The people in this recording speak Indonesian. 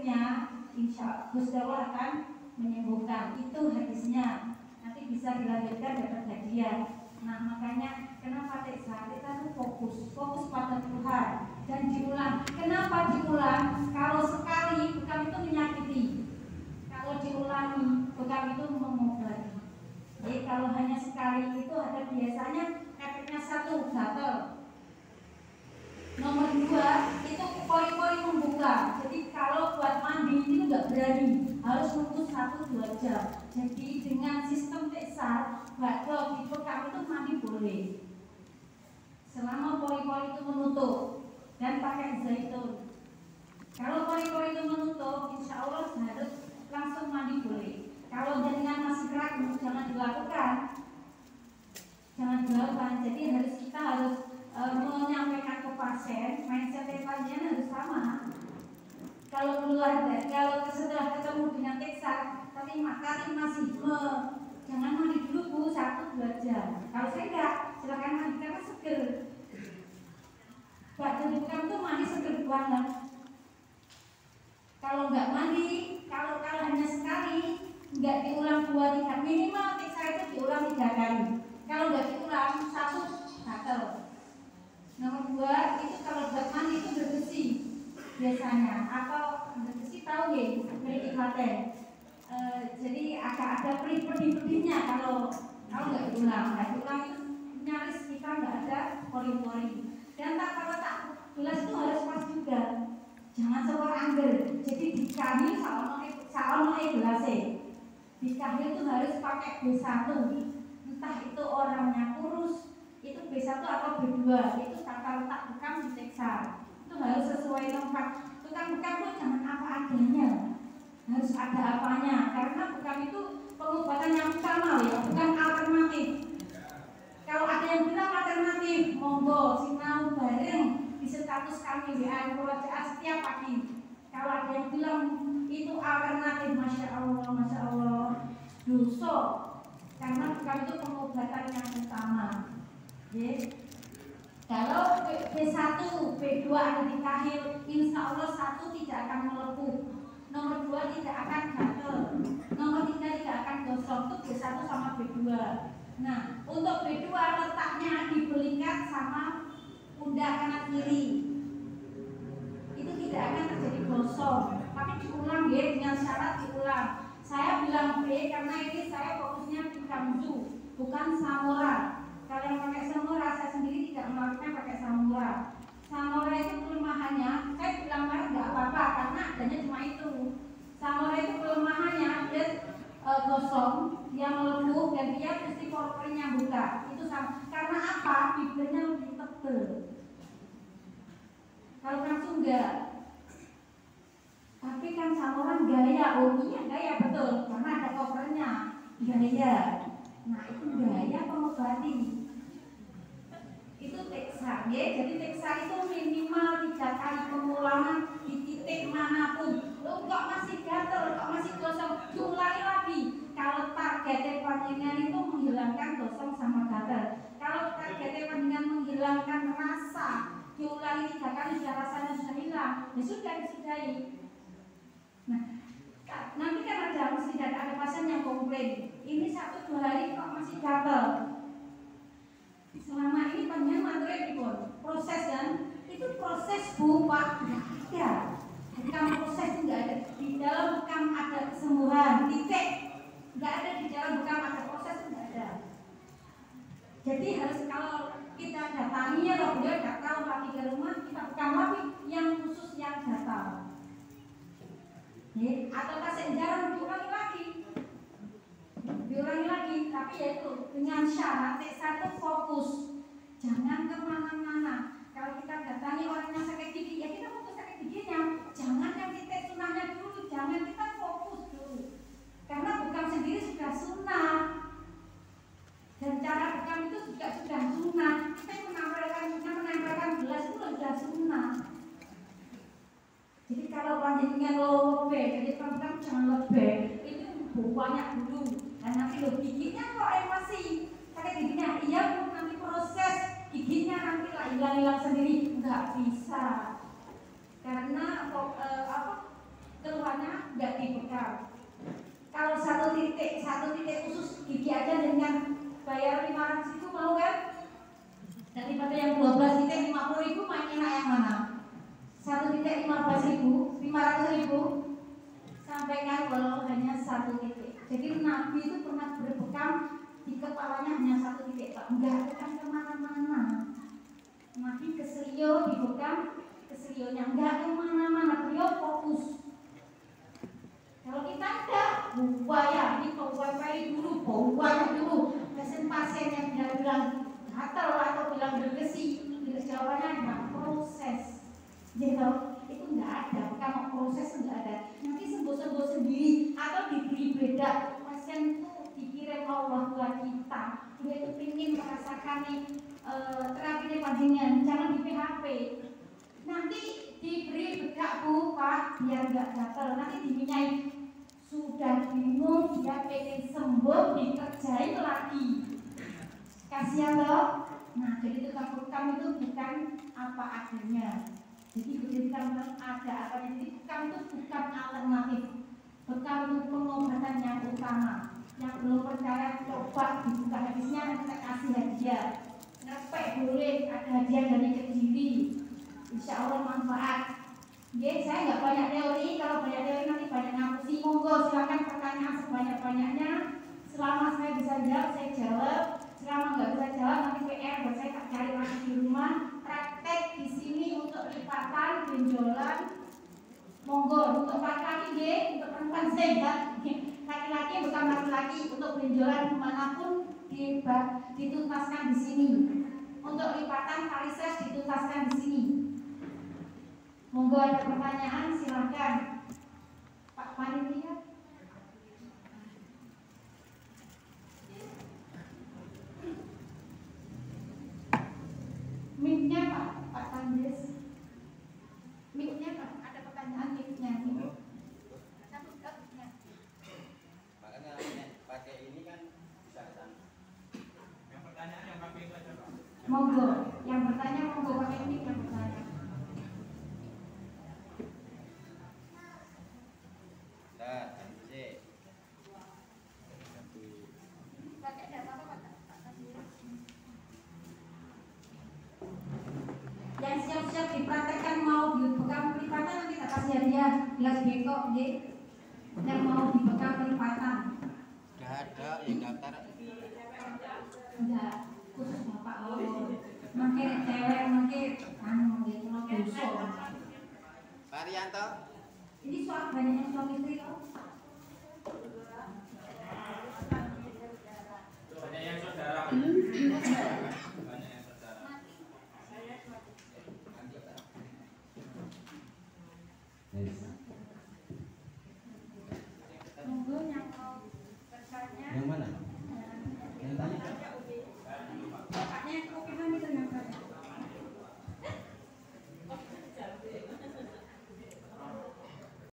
akhirnya insya Allah akan menyembuhkan. Itu hadisnya. Nanti bisa dilanjutkan dapat hadiah. Nah makanya kenapa teksa itu fokus pada Tuhan dan diulang. Kenapa diulang? Kalau sekali bukan itu menyakiti. Kalau diulangi bukan itu mengobati. Jadi kalau hanya sekali itu ada biasanya efeknya satu gatal. Nomor dua itu pori-pori membuka. Jadi kalau buat mandi itu nggak berani, harus nunggu 1-2 jam. Jadi dengan sistem teksar, bakdo di bekam itu mandi boleh selama pori-pori itu menutup dan pakai zaitun. Kalau pori-pori itu menutup, insya Allah harus langsung mandi boleh. Kalau jaringan masih kerak, jangan dilakukan. Jadi kita harus menyampaikan ke pasien, mindset pasien harus sama. Kalau setelah ketemu dengan teksar, tapi masih jangan mandi dulu Bu, 1-2 jam. Kalau saya enggak, silakan mandi karena seger. Bakdo di bekam itu mandi seger banget. Kalau enggak mandi, kalau hanya sekali, enggak diulang 2-3, minimal teksar itu diulang 3 kali. Kalau enggak diulang, 1 gatel. Nomor 2 itu kalau buat mandi itu bersih biasanya, atau bersih tahu ya, beri klaten. Jadi agak ada pedih-pedihnya kalau nggak diulang. Itu nyaris kita nggak ada pori-pori. Dan kalau tak gelas itu harus pas juga, jangan sewa angger. Jadi dikahil saono gelasnya. Dikahil itu harus pakai B1. Entah itu orangnya kurus, itu B1 atau B2, itu tata letak bekam di teksar. Itu harus sesuai tempat. Tukang bekam itu jangan apa adanya, harus ada apanya. Karena bekam itu pengobatan yang utama ya, bukan alternatif. Kalau ada yang bilang alternatif, monggo sinau bareng di status kami WA Proja setiap pagi. Kalau ada yang bilang itu alternatif, masya Allah, dosa. Karena bekam itu pengobatan yang utama. Kalau B1, B2 ada di kahil, insya Allah 1 tidak akan melepuh, nomor 2 tidak akan gatel, nomor 3 tidak akan gosong. Itu B1 sama B2. Nah, untuk B2 letaknya di belikat sama pundak kanan kiri. Itu tidak akan terjadi gosong, tapi diulang ya, dengan syarat diulang. Saya bilang B karena ini saya fokusnya di kamzu, bukan samura. Kalau yang pakai samura, saya sendiri tidak melakukan pakai samura. Samura itu kelemahannya, saya bilang nggak apa-apa karena adanya cuma itu. Samura itu kelemahannya dia gosong, dia melepuh dan dia mesti pori-porinya buka. Itu sama. Karena apa? Bibirnya lebih tebal. Kalau langsung enggak. Tapi kan samura gaya, oh iya gaya betul, karena ada covernya gaya. Nah itu gaya pengobati. Itu teksa ya. Jadi teksa itu minimal 3 kali pengulangan di titik manapun. Lo kok masih gatel, kok masih gosong, diulangi lagi. Kalau targetnya panjenengan itu menghilangkan gosong sama gatel. Kalau targetnya panjenengan menghilangkan rasa, diulangi 3 kali sudah rasanya sudah hilang, ya sudah disudahi. Nah, nanti kan ada pasien yang komplain, ini 1-2 hari kok masih gatel. Selama ini panjang materi proses dan itu proses Bu Pak ya. Bukan proses itu nggak ada di dalam, bukan ada kesembuhan titik, nggak ada di dalam, bukan ada proses itu nggak ada. Jadi harus kalau kita datangi ya, kalau dia nggak tahu lagi ke rumah, kita bukan lagi yang khusus yang datang. Atau pasien jarang diulangi lagi, tapi yaitu dengan syarat teksa itu fokus, jangan kemana-mana. Kalau kita datangi orang yang sakit gigi, ya kita fokus sakit giginya, jangan yang titik sunahnya dulu, jangan kita fokus dulu, karena bekam sendiri sudah sunnah dan cara bekam itu juga sudah sunnah. Kita menempelkan gelas itu sudah sunnah. Jadi kalau panjenengan lebih, jadi teman-teman jangan lebih, itu banyak dulu. Dan nanti lo giginya kok masih sakit giginya, iya Bu, nanti proses giginya nanti lah hilang sendiri, nggak bisa. Karena keluar bekal. Kalau satu titik khusus gigi aja dengan bayar 500 ribu mau kan? Daripada yang 12 titik 50 ribu, main enak yang mana? Satu titik 15 ribu, 500 ribu. Sampaikan kalau hanya satu titik. Jadi Nabi itu pernah berbekam di kepalanya hanya satu titik, Pak. Enggak akan kemana-mana. Nabi keselio dibekam, keselionya enggak kemana-mana. Beliau fokus. Kalau kita enggak, buaya, ini wifi dulu, buaya dulu. Pasien yang bilang gatal atau bilang bergesi, jawabannya enggak proses. Jadi kalau itu enggak ada, kalau proses enggak ada. Nanti sembuh-sembuh sendiri atau diberi beda. Pasien itu dikirim Allah buat kita. Dia itu ingin merasakan terapi panjenengan, jangan di PHP. Nanti diberi bedak Bu, Pak, biar enggak gatal. Nanti diminyai. Sudah bingung, dia pengen sembuh, dikerjain lagi. Kasihan loh. Nah, jadi tukang bekam itu bukan apa adanya. Jadi bekam ada apa, jadi bekam itu bukan alternatif. Bekam itu pengobatan yang utama. Yang belum percaya coba dibuka habisnya, kita kasih hadiah. Ngepek boleh, ada hadiah dari Kediri. Insya Allah manfaat. Ya, saya nggak banyak teori. Kalau banyak teori nanti banyak ngapusi. Monggo silakan pertanyaan sebanyak-banyaknya. Selama saya bisa jawab, saya jawab. Selama nggak bisa jawab, nanti PR buat saya tak cari lagi di rumah. Praktek di sini untuk lipatan, benjolan. Monggo untuk laki-laki, untuk perempuan sehat. Laki-laki bukan laki-laki, untuk benjolan dimanapun dituntaskan di sini. Untuk lipatan varises dituntaskan di sini. Monggo ada pertanyaan, silakan Pak Panitia. Mic-nya Pak Tandes. Mic-nya Pak, ada pertanyaan mic-nya. Makanya pakai ini kan bisa kesana. Yang pertanyaan yang pakai itu aja Pak. Monggo, yang bertanya monggo pakai mic yang bertanya. Yang siap-siap dipraktekkan mau dibekam pelipatan nanti tak kasih hadiah gelas bengkok, yang mau dibekam pelipatan. Gak ada yang daftar. Enggak, khusus bapak makin cewek makin gitu loh dosa. Pak Rianto. Ini soal banyaknya suami istri loh. Banyak yang saudara. Yes.